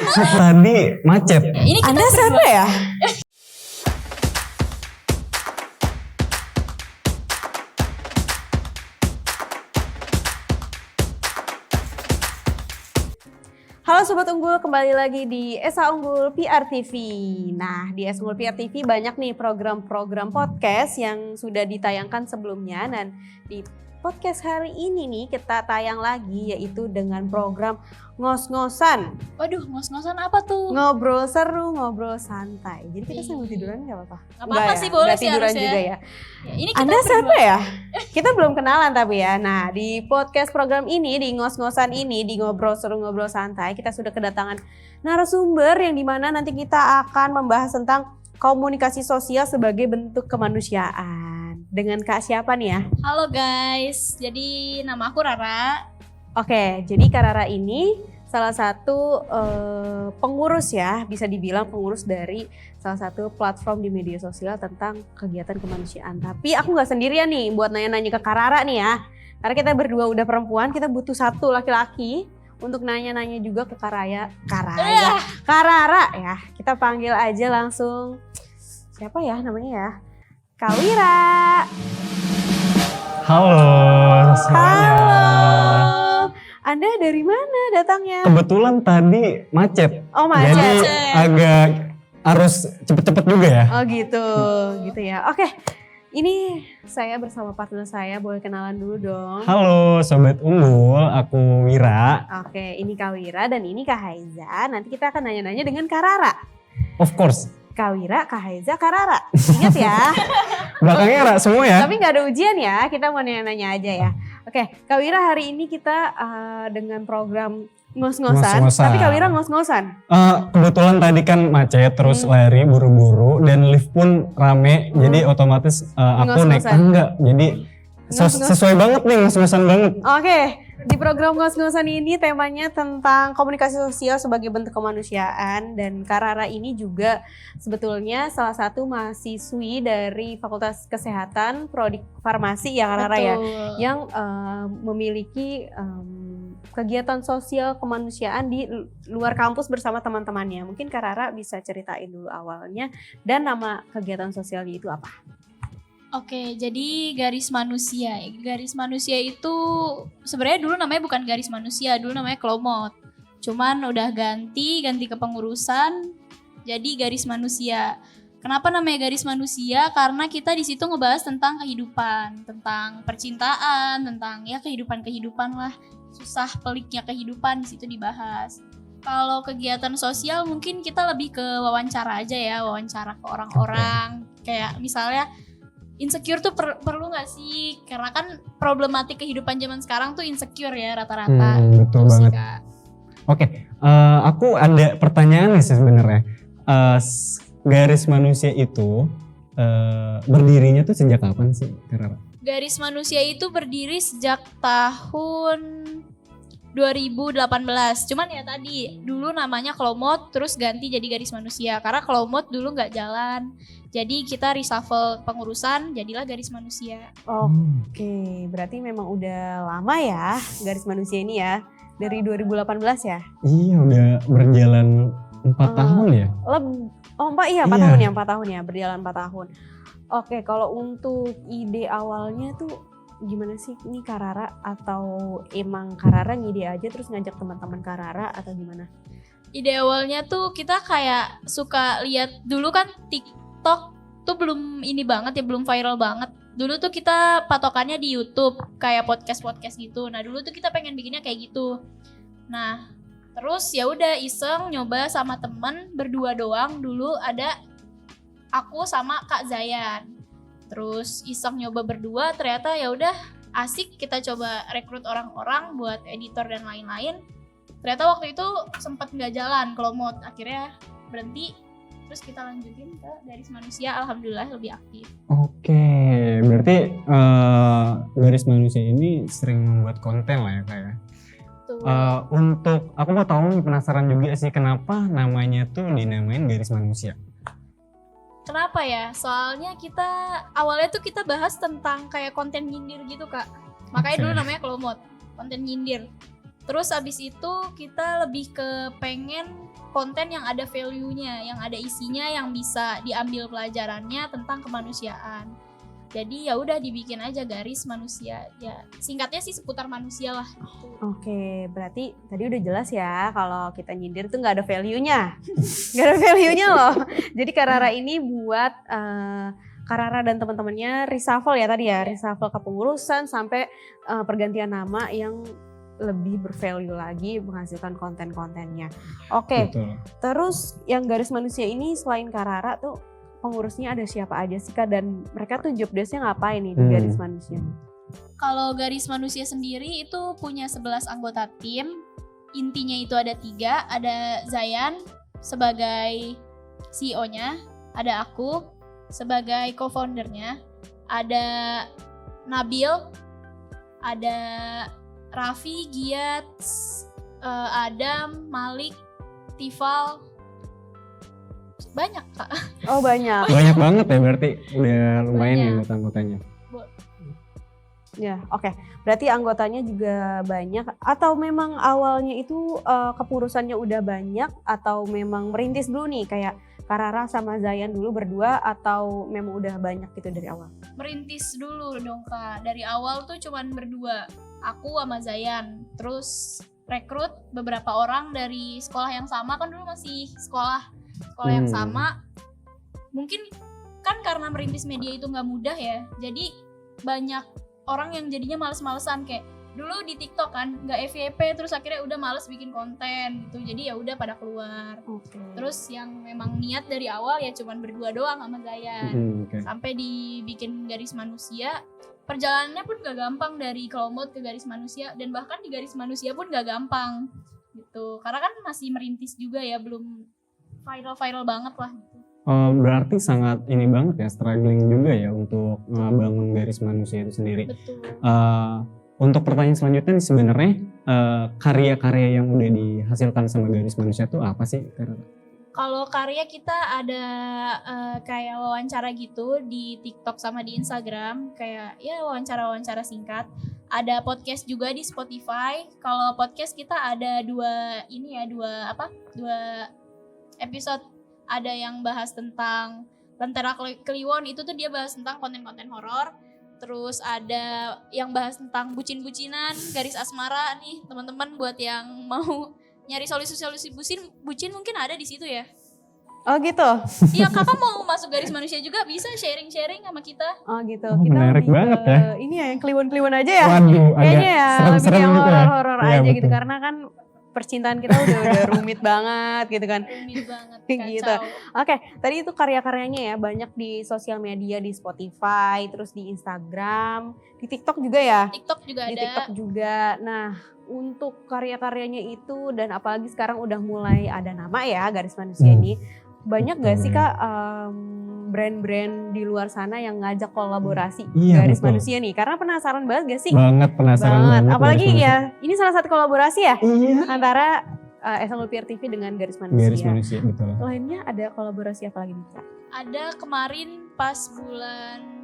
Tadi macet. Ini kita Anda siapa ya? Halo Sobat Unggul, kembali lagi di Esa Unggul PR TV. Nah, di Esa Unggul PR TV banyak nih program-program podcast yang sudah ditayangkan sebelumnya. Dan di podcast hari ini nih kita tayang lagi yaitu dengan program Ngos-Ngosan. Waduh, ngos-ngosan apa tuh? Ngobrol seru, ngobrol santai. Jadi kita sambil tiduran gak apa-apa? Gak apa-apa sih, boleh Nggak sih tiduran harusnya. juga ya. Ya, ini kita Anda siapa berdua. ya? Kita belum kenalan tapi ya. Nah, di podcast program ini, di ngos-ngosan ini, di ngobrol seru ngobrol santai, kita sudah kedatangan narasumber yang dimana nanti kita akan membahas tentang komunikasi sosial sebagai bentuk kemanusiaan. Dengan Kak siapa nih ya? Halo guys, jadi nama aku Rara. Oke, jadi Kak Rara ini salah satu pengurus ya, bisa dibilang pengurus dari salah satu platform di media sosial tentang kegiatan kemanusiaan. Tapi aku nggak sendirian nih buat nanya-nanya ke Kak Rara nih ya. Karena kita berdua udah perempuan, kita butuh satu laki-laki untuk nanya-nanya juga ke Kak Rara ya. Kita panggil aja langsung, siapa ya namanya ya? Kak Wira. Halo semuanya. Halo. Anda dari mana datangnya? Kebetulan tadi macet. Oh macet. Jadi agak harus cepet-cepet juga ya. Oh gitu ya. Oke, ini saya bersama partner saya, boleh kenalan dulu dong. Halo Sobat Unggul, aku Wira. Oke, ini Kak Wira dan ini Kak Haiza. Nanti kita akan nanya-nanya dengan Kak Rara. Of course. Kak Wira, Kak Haiza, Kak Rara. Ingat ya. Belakangnya Ra semua ya. Tapi nggak ada ujian ya, kita mau nanya-nanya aja ya. Oke, Kak Wira hari ini kita dengan program ngos-ngosan. Ngos-ngosan. Tapi Kak Wira ngos-ngosan. Kebetulan tadi kan macet, terus lari buru-buru dan lift pun rame. Jadi otomatis aku naik Ngos-ngosan. tangga. Jadi Ngos-ngos. sesuai banget nih, ngos-ngosan banget. Oke, di program ngos-ngosan ini temanya tentang komunikasi sosial sebagai bentuk kemanusiaan. Dan Kak Rara ini juga sebetulnya salah satu mahasiswi dari Fakultas Kesehatan Prodi Farmasi ya Kak Rara ya. Betul. Yang memiliki kegiatan sosial kemanusiaan di luar kampus bersama teman-temannya. Mungkin Kak Rara bisa ceritain dulu awalnya dan nama kegiatan sosialnya itu apa? Oke, jadi Garis Manusia. Garis Manusia itu sebenarnya dulu namanya bukan Garis Manusia, dulu namanya Klomot. Cuman udah ganti kepengurusan jadi Garis Manusia. Kenapa namanya Garis Manusia? Karena kita di situ ngebahas tentang kehidupan, tentang percintaan, tentang ya kehidupan lah. Susah peliknya kehidupan di situ dibahas. Kalau kegiatan sosial mungkin kita lebih ke wawancara aja ya, wawancara ke orang-orang. Kayak misalnya insecure tuh perlu gak sih? Karena kan problematik kehidupan zaman sekarang tuh insecure ya rata-rata. Betul Gitu sih, banget. Kak. Oke, aku ada pertanyaan nih sih sebenarnya. Garis Manusia itu berdirinya tuh sejak kapan sih, Kak? Garis Manusia itu berdiri sejak tahun 2018. Cuman ya tadi dulu namanya Klomot terus ganti jadi Garis Manusia karena Klomot dulu nggak jalan. Jadi kita reshuffle pengurusan jadilah Garis Manusia. Oke, berarti memang udah lama ya Garis Manusia ini ya. Dari 2018 ya? Iya, udah berjalan 4 tahun ya. 4 Iya. tahun ya, 4 tahun ya, berjalan 4 tahun. Oke, kalau untuk ide awalnya tuh gimana sih ini Kak Rara? Atau emang Kak Rara ngide aja terus ngajak teman-teman Kak Rara atau gimana? Ide awalnya tuh kita kayak suka lihat dulu kan TikTok tuh belum ini banget ya, belum viral banget. Dulu tuh kita patokannya di YouTube kayak podcast gitu. Nah dulu tuh kita pengen bikinnya kayak gitu. Nah terus ya udah iseng nyoba sama temen berdua doang. Dulu ada aku sama Kak Zayan. Terus iseng nyoba berdua, ternyata ya udah asik, kita coba rekrut orang-orang buat editor dan lain-lain. Ternyata waktu itu sempat nggak jalan Klomot, akhirnya berhenti. Terus kita lanjutin ke Garis Manusia, alhamdulillah lebih aktif. Oke, berarti Garis Manusia ini sering membuat konten lah ya Kak ya. Tuh. Untuk aku mau tahu nih, penasaran juga sih kenapa namanya tuh dinamain Garis Manusia. Kenapa ya? Soalnya kita awalnya tuh kita bahas tentang kayak konten nyindir gitu Kak. Makanya Oke. dulu namanya Klomot, konten nyindir. Terus abis itu kita lebih ke pengen konten yang ada value-nya, yang ada isinya, yang bisa diambil pelajarannya tentang kemanusiaan. Jadi ya udah dibikin aja Garis Manusia. Ya singkatnya sih seputar manusia lah. Gitu. Oke, berarti tadi udah jelas ya kalau kita nyindir tuh nggak ada value-nya. Nggak ada value-nya loh. Jadi Karara ini buat Karara dan teman-temannya reshuffle ya tadi ya. Reshuffle kepengurusan sampai pergantian nama yang lebih bervalue lagi menghasilkan konten-kontennya. Oke, Betul. terus yang Garis Manusia ini selain Karara tuh pengurusnya ada siapa aja sih Kak? Dan mereka tuh job desk-nya ngapain nih di Garis Manusia? Kalau Garis Manusia sendiri itu punya 11 anggota tim. Intinya itu ada 3, ada Zayan sebagai CEO-nya, ada aku sebagai co-foundernya, ada Nabil, ada Raffi, Giat, Adam, Malik, Tifal, banyak Kak. Oh banyak. Banyak banget ya berarti udah lumayan ya Banyak. anggota-anggotanya. Ya, oke. Berarti anggotanya juga banyak atau memang awalnya itu kepengurusannya udah banyak atau memang merintis dulu nih kayak Karara sama Zayan dulu berdua atau memang udah banyak gitu dari awal? Merintis dulu dong Kak. Dari awal tuh cuman berdua, aku sama Zayan. Terus rekrut beberapa orang dari sekolah yang sama, kan dulu masih sekolah yang sama. Mungkin kan karena merintis media itu nggak mudah ya, jadi banyak orang yang jadinya males-malesan kayak dulu di TikTok kan nggak FYP, terus akhirnya udah males bikin konten gitu, jadi ya udah pada keluar. Terus yang memang niat dari awal ya cuman berdua doang sama Zayan. Oke. Sampai dibikin Garis Manusia, perjalanannya pun gak gampang dari Klomot ke Garis Manusia, dan bahkan di Garis Manusia pun gak gampang gitu, karena kan masih merintis juga ya, belum viral banget lah gitu. Berarti sangat ini banget ya, struggling juga ya untuk ngebangun Garis Manusia itu sendiri. Betul. Untuk pertanyaan selanjutnya nih, sebenarnya karya-karya yang udah dihasilkan sama Garis Manusia itu apa sih? Kalau karya kita ada kayak wawancara gitu di TikTok sama di Instagram, kayak ya wawancara-wawancara singkat. Ada podcast juga di Spotify. Kalau podcast kita ada dua episode. Ada yang bahas tentang Lentera Kliwon, itu tuh dia bahas tentang konten-konten horor. Terus ada yang bahas tentang bucin-bucinan, garis asmara nih teman-teman, buat yang mau nyari solusi-solusi bucin mungkin ada di situ ya. Oh gitu? Iya, kakak mau masuk Garis Manusia juga bisa sharing-sharing sama kita. Oh gitu. Oh, Kita menarik lebih banget ke ya. Ini ya yang kliwon-kliwon aja ya. Waduh, Kayaknya ya lebih serem-serem yang gitu ya. horor-horor Iya, aja gitu betul. karena kan percintaan kita udah rumit banget gitu kan. Rumit banget, Gitu. kacau. Oke, tadi itu karya-karyanya ya banyak di sosial media, di Spotify, terus di Instagram, di TikTok juga ya. TikTok juga Di ada. TikTok juga. Nah, untuk karya-karyanya itu dan apalagi sekarang udah mulai ada nama ya Garis Manusia ini. Banyak gak sih Kak brand-brand di luar sana yang ngajak kolaborasi Iya, Garis betul. Manusia nih? Karena penasaran banget gak sih? Banget penasaran banget. Apalagi Garis ya, ini salah satu kolaborasi ya Manusia. Iya. antara SLPR TV dengan Garis Manusia. Garis Manusia, betul. Lainnya ada kolaborasi apa lagi nih Kak? Ada kemarin pas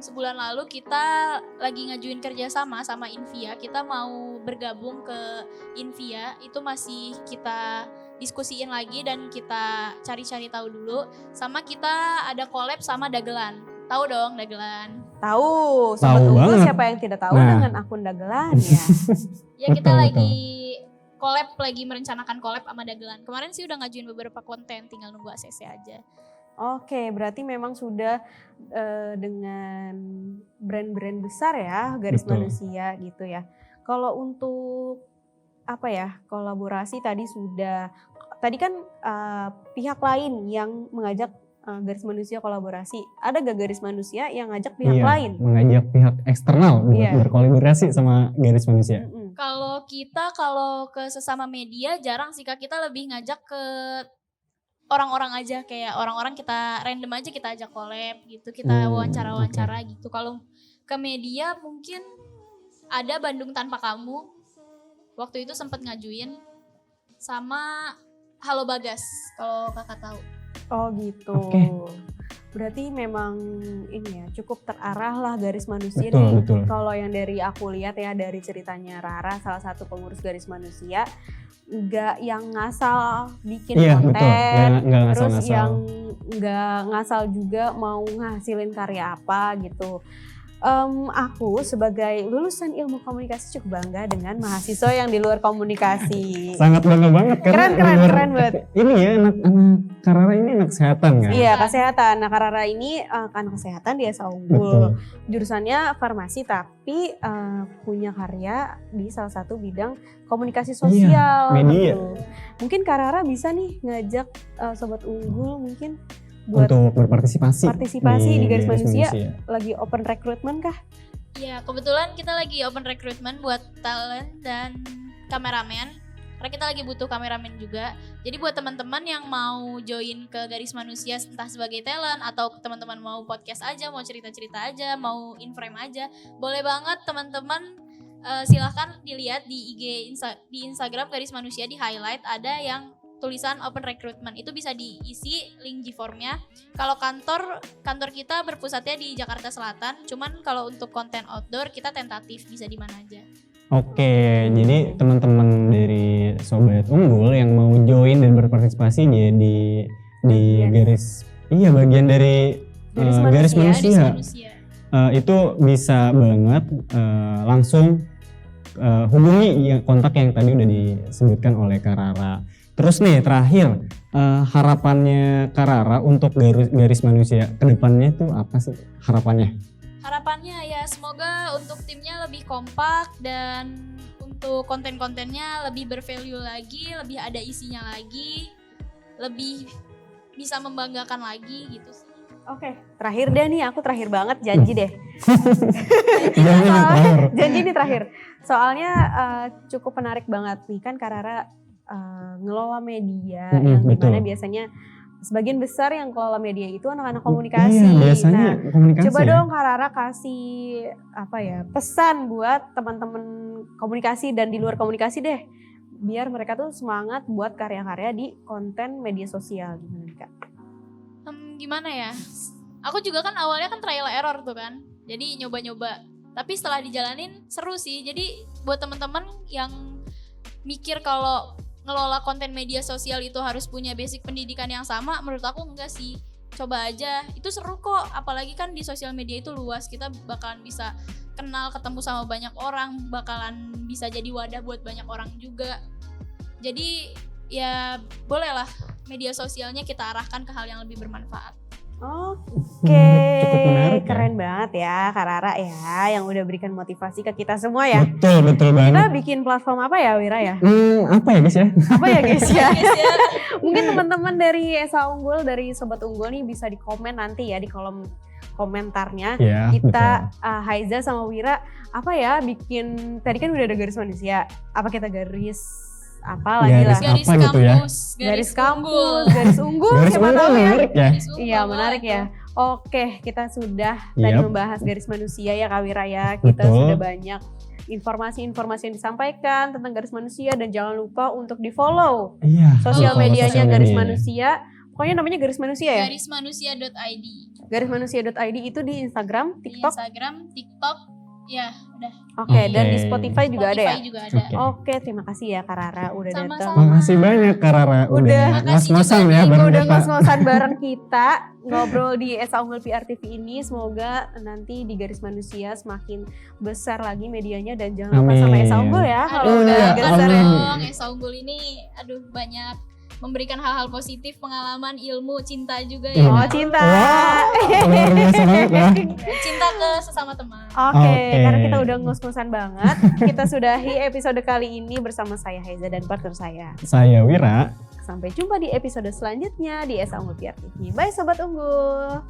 sebulan lalu kita lagi ngajuin kerjasama sama Invia. Kita mau bergabung ke Invia, itu masih kita diskusiin lagi dan kita cari-cari tahu dulu. Sama kita ada collab sama Dagelan. Tahu dong Dagelan? Tahu, Sobat Tahu Unggul banget. siapa yang tidak tahu Nah. dengan akun Dagelan ya. Ya kita Betul, lagi collab, lagi merencanakan collab sama Dagelan. Kemarin sih udah ngajuin beberapa konten, tinggal nunggu ACC aja. Oke, berarti memang sudah dengan brand-brand besar ya Garis Betul. Manusia gitu ya. Kalau untuk apa ya kolaborasi tadi kan pihak lain yang mengajak Garis Manusia kolaborasi. Ada gak Garis Manusia yang ngajak pihak Iya, lain? mengajak pihak eksternal buat Iya. berkolaborasi sama Garis Manusia. Mm-mm. Kalau ke sesama media jarang sih Kak, kita lebih ngajak ke orang-orang aja, kayak orang-orang kita random aja kita ajak collab gitu, kita wawancara-wawancara gitu. Kalau ke media mungkin ada Bandung Tanpa Kamu, waktu itu sempat ngajuin, sama Halo Bagas kalau kakak tahu. Oh gitu. Oke. Berarti memang ini ya cukup terarah lah Garis Manusia Betul, nih. betul. Kalau yang dari aku lihat ya dari ceritanya Rara, salah satu pengurus Garis Manusia, nggak yang ngasal bikin Iya konten, betul, nggak terus ngasal-ngasal. yang nggak ngasal juga mau ngasilin karya apa gitu. Aku sebagai lulusan ilmu komunikasi cukup bangga dengan mahasiswa yang di luar komunikasi. Sangat bangga banget karena Keren banget. Ini ya anak-anak Karara ini anak kesehatan kan? Iya, kesehatan. Nah, Karara ini anak kesehatan di SA Unggul. Betul. Jurusannya farmasi tapi punya karya di salah satu bidang komunikasi sosial. media. gitu. Mungkin Karara bisa nih ngajak Sobat Unggul mungkin buat Untuk berpartisipasi di Garis Manusia. Lagi open recruitment kah? Iya, kebetulan kita lagi open recruitment buat talent dan kameramen. Karena kita lagi butuh kameramen juga. Jadi buat teman-teman yang mau join ke Garis Manusia entah sebagai talent atau teman-teman mau podcast aja, mau cerita-cerita aja, mau in-frame aja, boleh banget teman-teman. Silahkan dilihat di di Instagram Garis Manusia, di highlight ada yang tulisan open recruitment, itu bisa diisi link G-formnya. Kalau kantor kita berpusatnya di Jakarta Selatan, cuman kalau untuk konten outdoor kita tentatif bisa di mana aja. Oke, jadi teman-teman dari Sobat Unggul yang mau join dan berpartisipasi di bagian dari Garis Manusia. Itu bisa banget langsung hubungi kontak yang tadi udah disebutkan oleh Karara. Terus nih terakhir, harapannya Karara untuk Garis Manusia kedepannya itu apa sih harapannya? Harapannya ya semoga untuk timnya lebih kompak dan untuk konten-kontennya lebih bervalue lagi, lebih ada isinya lagi, lebih bisa membanggakan lagi gitu sih. Oke, terakhir deh nih, aku terakhir banget janji deh. Janji nih terakhir. Soalnya cukup menarik banget nih kan Karara ngelola media yang dimana biasanya sebagian besar yang kelola media itu anak-anak komunikasi. Iya, biasanya komunikasi. Coba dong Karara kasih pesan buat teman-teman komunikasi dan di luar komunikasi deh, biar mereka tuh semangat buat karya-karya di konten media sosial gimana Kak? Gimana ya? Aku juga kan awalnya kan trial error tuh kan, jadi nyoba-nyoba. Tapi setelah dijalanin seru sih. Jadi buat teman-teman yang mikir kalau ngelola konten media sosial itu harus punya basic pendidikan yang sama, menurut aku enggak sih. Coba aja, itu seru kok. Apalagi kan di sosial media itu luas, kita bakalan bisa kenal, ketemu sama banyak orang, bakalan bisa jadi wadah buat banyak orang juga. Jadi ya bolehlah media sosialnya kita arahkan ke hal yang lebih bermanfaat. Oke, cukup menarik keren banget ya Karara ya, yang udah berikan motivasi ke kita semua ya. Betul banget. Kita bikin platform apa ya Wira ya? Apa ya guys ya? Apa ya guys ya? Mungkin teman-teman dari SA Unggul, dari Sobat Unggul nih bisa di komen nanti ya di kolom komentarnya. Ya, kita Haiza sama Wira apa ya bikin, tadi kan udah ada Garis Manusia, apa kita garis apa lagi lah? Garis apa gitu ya? kampus, Garis kampus, garis unggul, Garis siapa unggul tahu ya? menarik ya. Iya menarik ya. Oke, kita sudah tadi Yap. membahas Garis Manusia ya Kak Wira ya. Kita Betul. sudah banyak informasi-informasi yang disampaikan tentang Garis Manusia dan jangan lupa untuk di-follow Iya. sosial follow medianya sosial Garis media. Manusia. Pokoknya namanya Garis Manusia ya. Garismanusia.id. Garismanusia.id itu di Instagram, Di TikTok. Instagram, TikTok, ya udah. Oke, dan di Oke. Spotify juga ada ya. Spotify juga ada. Oke. Oke, terima kasih ya Kak Rara udah Sama-sama. datang. Makasih banyak Karara Udah. udah Makasih ngos-ngosan juga ya nih, bareng Udah kita. ngos-ngosan bareng kita ngobrol di SA Unggul PR TV ini. Semoga nanti di Garis Manusia semakin besar lagi medianya dan jangan lupa sama Amin. SA Unggul ya kalau Aduh, udah iya, besar ya. amin. dong, Esa Unggul ini banyak memberikan hal-hal positif, pengalaman, ilmu, cinta juga ya. Oh cinta. Wow, luar biasa banget ya. Cinta ke sesama teman. Oke, Oke. karena kita udah ngos-ngosan banget, kita sudahi episode kali ini bersama saya Haiza dan partner saya. Saya Wira. Sampai jumpa di episode selanjutnya di SA Unggul PR TV. Bye Sobat Unggul.